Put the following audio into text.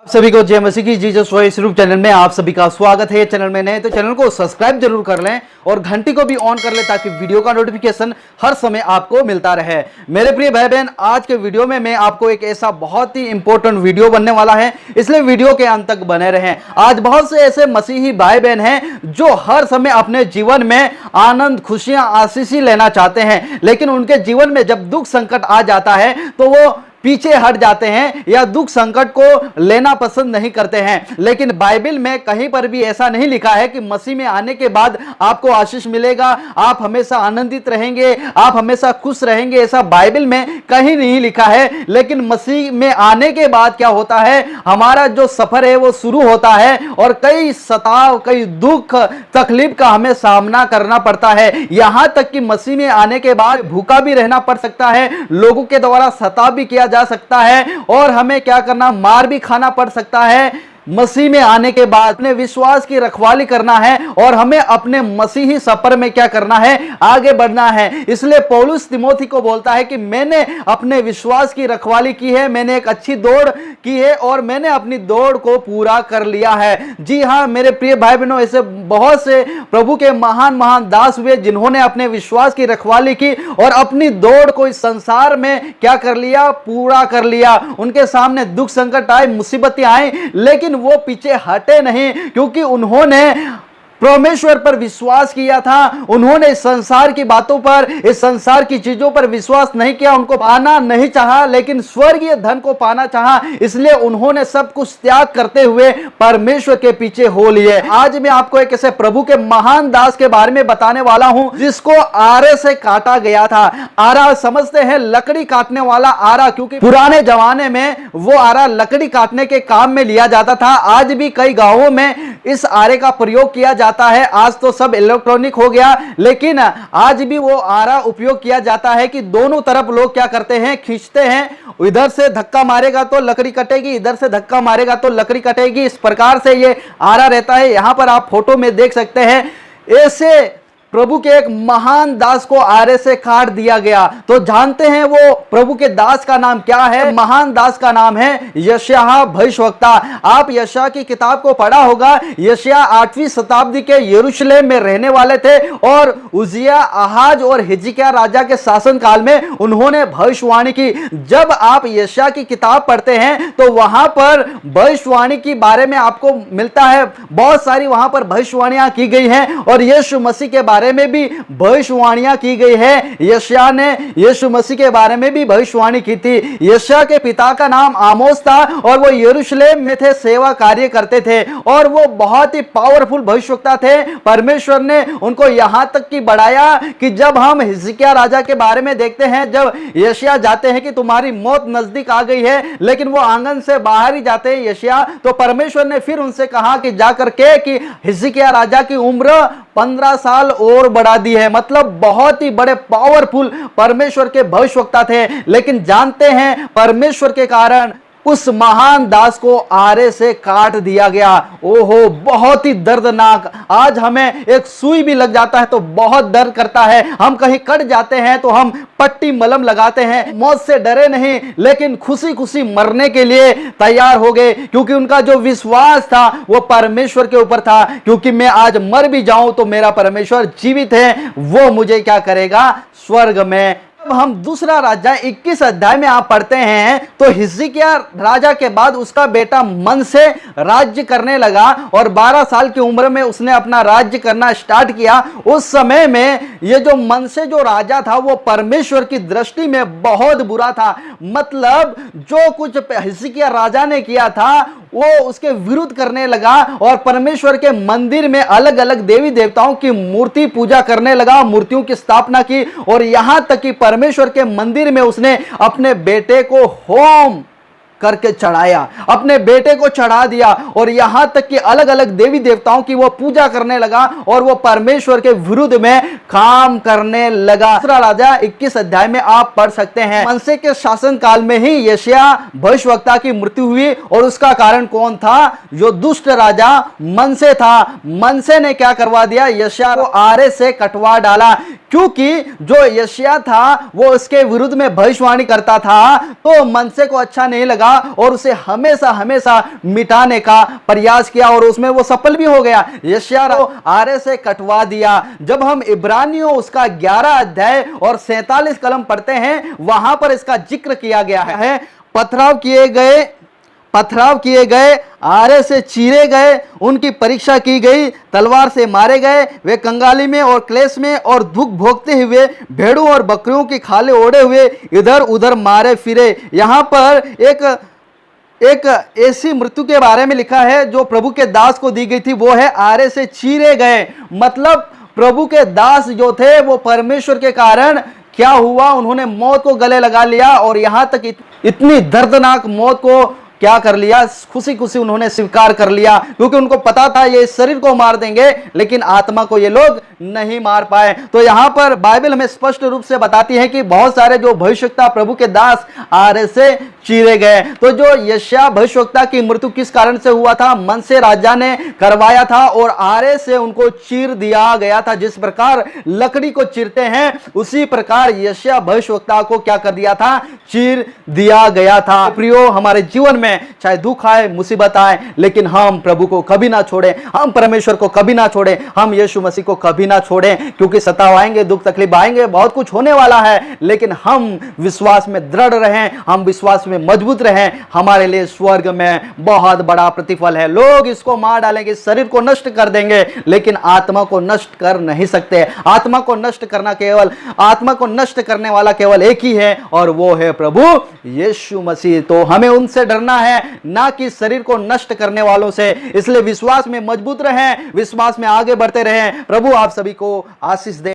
सभी को जय मसीह की जीसस वॉइस यूट्यूब चैनल में आप सभी का स्वागत है। चैनल में नए तो चैनल को सब्सक्राइब जरूर कर लें और घंटी को भी ऑन कर लें ताकि वीडियो का नोटिफिकेशन हर समय आपको मिलता रहे। मेरे प्रिय भाई बहन, आज के वीडियो में मैं आपको एक ऐसा बहुत ही इंपॉर्टेंट वीडियो बनने वाला है, इसलिए वीडियो के अंत तक बने रहें। आज बहुत से ऐसे मसीही भाई बहन हैं जो हर समय अपने जीवन में आनंद, खुशियां, आशीष लेना चाहते हैं, लेकिन उनके जीवन में जब दुख संकट आ जाता है तो वो पीछे हट जाते हैं या दुख संकट को लेना पसंद नहीं करते हैं। लेकिन बाइबल में कहीं पर भी ऐसा नहीं लिखा है कि मसीह में आने के बाद आपको आशीष मिलेगा, आप हमेशा आनंदित रहेंगे, आप हमेशा खुश रहेंगे। ऐसा बाइबल में कहीं नहीं लिखा है। लेकिन मसीह में आने के बाद क्या होता है, हमारा जो सफर है वो शुरू होता है और कई सताव, कई दुख, तकलीफ का हमें सामना करना पड़ता है। यहां तक कि मसीह में आने के बाद भूखा भी रहना पड़ सकता है, लोगों के द्वारा सताव भी किया जा सकता है और हमें क्या करना, मार भी खाना पड़ सकता है। मसीह में आने के बाद अपने विश्वास की रखवाली करना है और हमें अपने मसीही सफर में क्या करना है, आगे बढ़ना है। इसलिए पौलुस तिमोथी को बोलता है कि मैंने अपने विश्वास की रखवाली की है, मैंने एक अच्छी दौड़ की है और मैंने अपनी दौड़ को पूरा कर लिया है। जी हाँ मेरे प्रिय भाई बहनों, ऐसे बहुत से प्रभु के महान महान दास हुए जिन्होंने अपने विश्वास की रखवाली की और अपनी दौड़ को इस संसार में क्या कर लिया, पूरा कर लिया। उनके सामने दुख संकट आए, मुसीबतें आई, लेकिन वो पीछे हटे नहीं, क्योंकि उन्होंने परमेश्वर पर विश्वास किया था। उन्होंने इस संसार की बातों पर, इस संसार की चीजों पर विश्वास नहीं किया, उनको पाना नहीं चाहा, लेकिन स्वर्गीय धन को पाना चाहा। इसलिए उन्होंने सब कुछ त्याग करते हुए परमेश्वर के पीछे हो लिए। आज मैं आपको एक ऐसे प्रभु के महान दास के बारे में बताने वाला हूं जिसको आरे से काटा गया था। आरा समझते हैं लकड़ी काटने वाला आरा, क्योंकि पुराने जमाने में वो आरा लकड़ी काटने के काम में लिया जाता था। आज भी कई गांवों में इस आरे का प्रयोग किया जाता है। आज तो सब इलेक्ट्रॉनिक हो गया, लेकिन आज भी वो आरा उपयोग किया जाता है कि दोनों तरफ लोग क्या करते हैं, खींचते हैं। इधर से धक्का मारेगा तो लकड़ी कटेगी, इधर से धक्का मारेगा तो लकड़ी कटेगी। इस प्रकार से ये आरा रहता है। यहां पर आप फोटो में देख सकते हैं, ऐसे प्रभु के एक महान दास को आरे से काट दिया गया। तो जानते हैं वो प्रभु के दास का नाम क्या है? महान दास का नाम है यशायाह भविष्यवक्ता। आप यशायाह की किताब को पढ़ा होगा। यशायाह 8वीं शताब्दी के यरूशलेम में रहने वाले थे और उजिया, आहाज और हिजकिय्याह राजा के शासन काल में उन्होंने भविष्यवाणी की। जब आप यशायाह की किताब पढ़ते हैं तो वहां पर भविष्यवाणी के बारे में आपको मिलता है, बहुत सारी वहां पर भविष्यवाणियां की गई हैं और यीशु मसीह के बारे में भी भविष्यवाणियां की गई है। यशायाह ने यीशु मसीह के बारे में भी भविष्यवाणी की थी। यशायाह के पिता का नाम आमोस था और वो यरूशलेम में थे, सेवा कार्य करते थे और वो बहुत ही पावरफुल भविष्यवक्ता थे। परमेश्वर ने उनको यहां तक की बढ़ाया कि जब हम हिजकिय्याह राजा के बारे में देखते हैं, जब यशायाह जाते हैं कि तुम्हारी मौत नजदीक आ गई है, लेकिन वो आंगन से बाहर ही जाते हैं यशायाह, तो परमेश्वर ने फिर उनसे कहा कि जाकर के कि हिजकिय्याह राजा की उम्र 15 साल और बढ़ा दी है। मतलब बहुत ही बड़े पावरफुल परमेश्वर के भविष्यवक्ता थे। लेकिन जानते हैं परमेश्वर के कारण उस महान दास को आरे से काट दिया गया। ओहो, बहुत ही दर्दनाक। आज हमें एक सुई भी लग जाता है तो बहुत दर्द करता है। हम कहीं कट जाते हैं तो हम पट्टी मलहम लगाते हैं। मौत से डरे नहीं, लेकिन खुशी खुशी मरने के लिए तैयार हो गए, क्योंकि उनका जो विश्वास था वो परमेश्वर के ऊपर था। क्योंकि मैं आज मर भी जाऊं तो मेरा परमेश्वर जीवित है, वो मुझे क्या करेगा, स्वर्ग में। हम दूसरा राजा 21 अध्याय में आप पढ़ते हैं तो हिजकिय्याह राजा के बाद उसका बेटा मनसे राज्य करने लगा और 12 साल की उम्र में उसने अपना राज्य करना स्टार्ट किया। उस समय में ये जो मनसे जो राजा था वो परमेश्वर की दृष्टि में बहुत बुरा था। मतलब जो कुछ हिजकिय्याह राजा ने किया था वो उसके विरुद्ध करने लगा और परमेश्वर के मंदिर में अलग अलग देवी देवताओं की मूर्ति पूजा करने लगा, मूर्तियों की स्थापना की और यहां तक कि परमेश्वर के मंदिर में उसने अपने बेटे को होम करके चढ़ाया, अपने बेटे को चढ़ा दिया और यहां तक कि अलग अलग देवी देवताओं की वो पूजा करने लगा और वो परमेश्वर के विरुद्ध में काम करने लगा। दूसरा राजा 21 अध्याय में आप पढ़ सकते हैं। मनसे के शासन काल में ही यशायाह भविष्यवक्ता की मृत्यु हुई और उसका कारण कौन था? जो दुष्ट राजा मनसे था। मनसे ने क्या करवा दिया? यशायाह को आरे से कटवा डाला। क्योंकि जो यशायाह था वो उसके विरुद्ध में भविष्यवाणी करता था, तो मनसे को अच्छा नहीं लगा और उसे हमेशा हमेशा मिटाने का प्रयास किया और उसमें वो सफल भी हो गया। यशायाह को आरे से कटवा दिया। जब हम इब्रानियों उसका 11 अध्याय और 47 कलम पढ़ते हैं, वहां पर इसका जिक्र किया गया है। पथराव किए गए, आरे से चीरे गए, उनकी परीक्षा की गई, तलवार से मारे गए, वे कंगाली में और क्लेश में और दुख भोगते हुए भेड़ों और बकरियों की खाले ओढ़े हुए इधर उधर मारे फिरे। यहां पर एक ऐसी मृत्यु के बारे में लिखा है जो प्रभु के दास को दी गई थी, वो है आरे से चीरे गए। मतलब प्रभु के दास जो थे वो परमेश्वर के कारण क्या हुआ, उन्होंने मौत को गले लगा लिया और यहां तक इतनी दर्दनाक मौत को क्या कर लिया, खुशी खुशी उन्होंने स्वीकार कर लिया, क्योंकि उनको पता था ये शरीर को मार देंगे लेकिन आत्मा को ये लोग नहीं मार पाए। तो यहां पर बाइबल हमें स्पष्ट रूप से बताती है कि बहुत सारे जो भविष्यवक्ता प्रभु के दास आरे से चीरे गए। तो जो यशायाह भविष्यवक्ता की मृत्यु किस कारण से हुआ था, मनसे राजा ने करवाया था और आरे से उनको चीर दिया गया था। जिस प्रकार लकड़ी को चीरते हैं उसी प्रकार यशायाह भविष्यवक्ता को क्या कर दिया था, चीर दिया गया था। प्रियो, हमारे जीवन में चाहे दुख आए, मुसीबत आए, लेकिन हम प्रभु को कभी ना छोड़ें, हम परमेश्वर को कभी ना छोड़ें, हम यीशु मसीह को कभी ना छोड़ें, क्योंकि सताव आएंगे, दुख तकलीफ आएंगे, बहुत कुछ होने वाला है, लेकिन हम विश्वास में दृढ़ रहें, हम विश्वास में मजबूत रहें। हमारे लिए स्वर्ग में बहुत बड़ा प्रतिफल है। लोग इसको मार डालेंगे, शरीर को नष्ट कर देंगे, लेकिन आत्मा को नष्ट कर नहीं सकते। आत्मा को नष्ट करने वाला केवल एक ही है और वो है प्रभु यीशु मसीह। तो हमें उनसे डरना है, ना कि शरीर को नष्ट करने वालों से। इसलिए विश्वास में मजबूत रहें, विश्वास में आगे बढ़ते रहें। प्रभु आप सभी को आशीष दे।